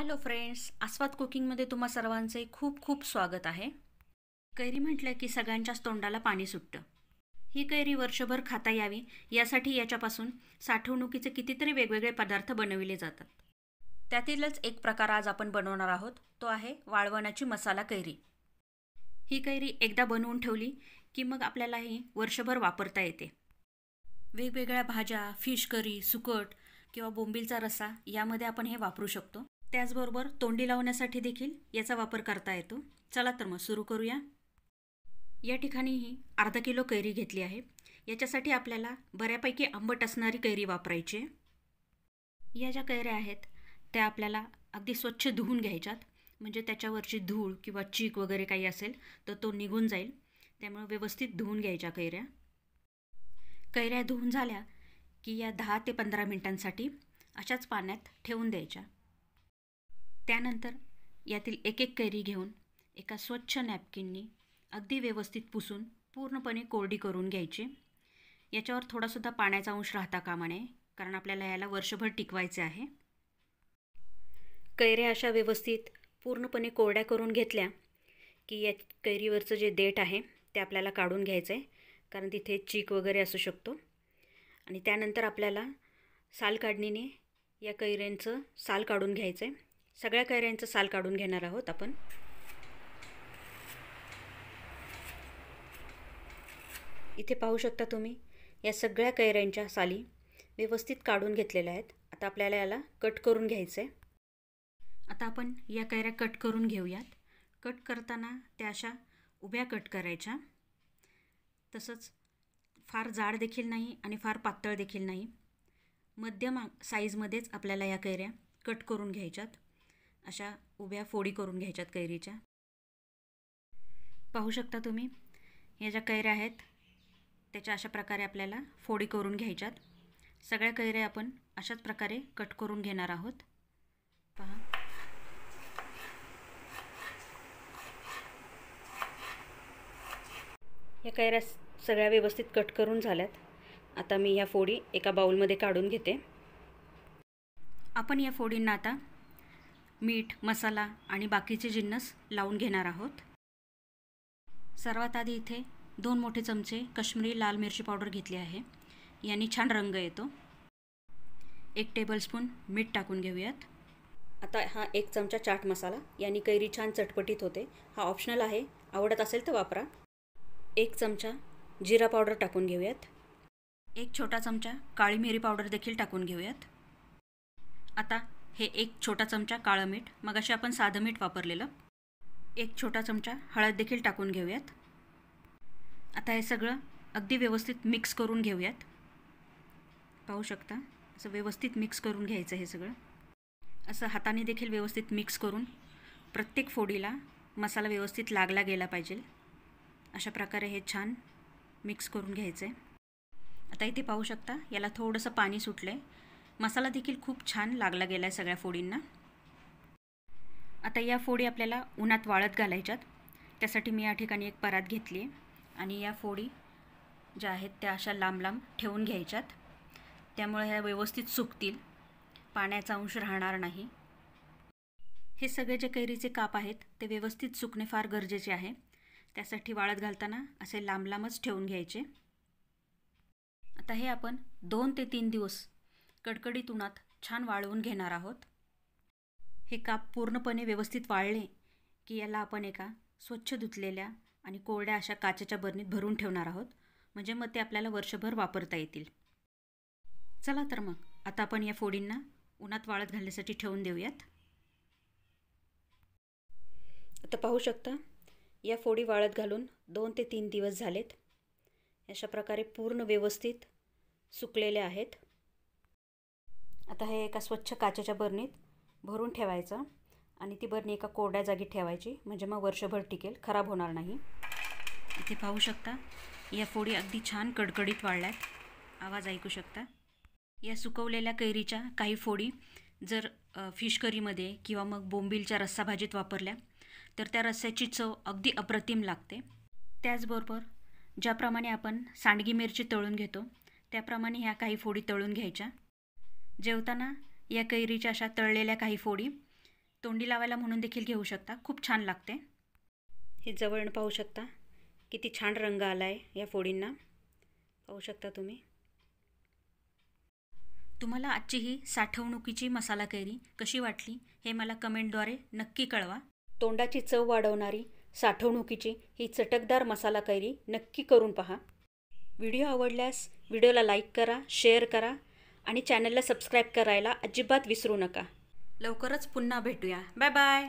Hello friends, आस्वाद कुकिंगमध्ये तुम्हा सर्वांचे खूप खूप स्वागत आहे. कैरी म्हटलं की सगळ्यांच्याच तोंडाला पाणी सुटतं. ही कैरी वर्षभर खाता यावी यासाठी याच्यापासून साठवणुकीचे कितीतरी वेगवेगळे पदार्थ बनविले जातात. त्यातीलच एक प्रकार आज आपण बनवणार आहोत, तो आहे वाळवणाची मसाला कैरी. ही कैरी एकदा बनवून ठेवली की मग आपल्याला ही वर्षभर वापरता येते. वेगवेगळ्या भाज्या, फिश करी, सुकट किंवा बोंबीलचा रस्सा यामध्ये आपण हे वापरू शकतो. त्याचबरोबर तोंडी लावण्यासाठी देखील याचा वापर करता येतो. चला तर मग सुरू करूया. या ठिकाणी ही अर्धा किलो कैरी घेतली आहे. याच्यासाठी आपल्याला बऱ्यापैकी आंबट असणारी कैरी वापरायची आहे. या ज्या कैऱ्या आहेत त्या आपल्याला अगदी स्वच्छ धुवून घ्यायच्यात, म्हणजे त्याच्यावरची धूळ किंवा चीक वगैरे काही असेल तर तो निघून जाईल. त्यामुळे व्यवस्थित धुवून घ्यायच्या कैऱ्या. कैऱ्या धुवून झाल्या की या 10 ते 15 मिनिटांसाठी अशाच पाण्यात ठेवून द्यायच्या. त्यानंतर यातील एक एक कैरी घेऊन एका स्वच्छ नॅपकिननी अगदी व्यवस्थित पुसून पूर्णपणे कोरडी करून घ्यायची. याच्यावर थोडासुद्धा पाण्याचा अंश राहता कामा नये, कारण आपल्याला याला वर्षभर टिकवायचे आहे. कैऱ्या अशा व्यवस्थित पूर्णपणे कोरड्या करून घेतल्या की या कैरीवरचं जे देठ आहे ते आपल्याला काढून घ्यायचं आहे, कारण तिथे चीक वगैरे असू शकतो. आणि त्यानंतर आपल्याला साल काढणीने या कैऱ्यांचं साल काढून घ्यायचं आहे. सगळ्या कैऱ्यांचं साल काढून घेणार आहोत आपण. इथे पाहू शकता तुम्ही, या सगळ्या कैऱ्यांच्या साली व्यवस्थित काढून घेतलेल्या आहेत. आता आपल्याला याला कट करून घ्यायचं आहे. आता आपण या कैऱ्या कट करून घेऊयात. कट करताना त्या अशा उभ्या कट करायच्या. तसंच फार जाड देखील नाही आणि फार पातळ देखील नाही, मध्यम साईजमध्येच आपल्याला या कैऱ्या कट करून घ्यायच्यात. अशा उभ्या फोडी करून घ्यायच्यात कैरीच्या. पाहू शकता तुम्ही, या ज्या कैऱ्या आहेत त्याच्या अशा प्रकारे आपल्याला फोडी करून घ्यायच्यात. सगळ्या कैऱ्या आपण अशाच प्रकारे कट करून घेणार आहोत. पहा, या कैऱ्या सगळ्या व्यवस्थित कट करून झाल्यात. आता मी या फोडी एका बाउलमध्ये काढून घेते. आपण या फोडींना आता मीठ, मसाला आणि बाकीचे जिन्नस लावून घेणार आहोत. सर्वात आधी इथे 2 मोठे चमचे काश्मीरी लाल मिरची पावडर घेतली आहे. याने छान रंग येतो. 1 टेबलस्पून मीठ टाकून घेऊयात. आता हा 1 चमचा चाट मसाला, याने कैरी छान चटपटीत होते. हा ऑप्शनल आहे, आवडत असेल तर वापरा. 1 चमचा जिरा पावडर टाकून घेऊयात. 1 छोटा चमचा काळी मिरी पावडर देखील टाकून घेऊयात. आता हे 1 छोटा चमचा काळं मीठ, मगाशी आपण साधं मीठ वापरलेलं. 1 छोटा चमचा हळद देखील टाकून घेऊयात. आता हे सगळं अगदी व्यवस्थित मिक्स करून घेऊयात. पाहू शकता, असं व्यवस्थित मिक्स करून घ्यायचं. हे सगळं असं हाताने देखील व्यवस्थित मिक्स करून प्रत्येक फोडीला मसाला व्यवस्थित लागला गेला पाहिजे. अशा प्रकारे हे छान मिक्स करून घ्यायचं आहे. आता इथे पाहू शकता, याला थोडंसं पाणी सुटलं आहे. मसाला देखील खूप छान लागला गेला आहे सगळ्या फोडींना. आता या फोडी आपल्याला उन्हात वाळत घालायच्यात. त्यासाठी मी या ठिकाणी एक परात घेतली आहे आणि या फोडी ज्या आहेत त्या अशा लांब लांब ठेवून घ्यायच्यात. त्यामुळे ह्या व्यवस्थित सुकतील, पाण्याचा अंश राहणार नाही. हे सगळे जे कैरीचे काप आहेत ते व्यवस्थित सुकणे फार गरजेचे आहे. त्यासाठी वाळत घालताना असे लांब लांबच ठेवून घ्यायचे. आता हे आपण 2 ते 3 दिवस कडकडीत उन्हात छान वाळवून घेणार आहोत. हे काप पूर्णपणे व्यवस्थित वाळले की याला आपण एका स्वच्छ धुतलेल्या आणि कोरड्या अशा काचेच्या बरणीत भरून ठेवणार आहोत, म्हणजे मग ते आपल्याला वर्षभर वापरता येतील. चला तर मग आता आपण या फोडींना उन्हात वाळत घालण्यासाठी ठेवून देऊयात. आता पाहू शकता, या फोडी वाळत घालून 2 ते 3 दिवस झालेत. अशा प्रकारे पूर्ण व्यवस्थित सुकलेले आहेत. आता हे एका स्वच्छ काचेच्या बरणीत भरून ठेवायचं आणि ती बरणी एका कोरड्या जागी ठेवायची, म्हणजे मग वर्षभर टिकेल, खराब होणार नाही. इथे पाहू शकता, या फोडी अगदी छान कडकडीत वाळल्यात. आवाज ऐकू शकता. या सुकवलेल्या कैरीच्या काही फोडी जर फिश करीमध्ये किंवा मग बोंबीलच्या रस्सा भाजीत वापरल्या तर त्या रस्स्याची चव अगदी अप्रतिम लागते. त्याचबरोबर ज्याप्रमाणे आपण सांडगी मिरची तळून घेतो त्याप्रमाणे ह्या काही फोडी तळून घ्यायच्या. जेवताना या कैरीच्या अशा तळलेल्या काही फोडी तोंडी लावायला म्हणून देखील घेऊ शकता, खूप छान लागते। हे जवळून पाहू शकता किती छान रंग आला आहे या फोडींना, पाहू शकता तुम्ही। तुम्हाला आजची ही साठवणुकीची मसाला कैरी कशी वाटली हे मला कमेंटद्वारे नक्की कळवा। तोंडाची चव वाढवणारी साठवणुकीची ही चटकदार मसाला कैरी नक्की करून पहा। व्हिडिओ आवडल्यास व्हिडिओला लाईक करा, शेअर करा आणि चॅनलला सबस्क्राईब करायला अजिबात विसरू नका। लवकरच पुन्हा भेटूया, बाय बाय।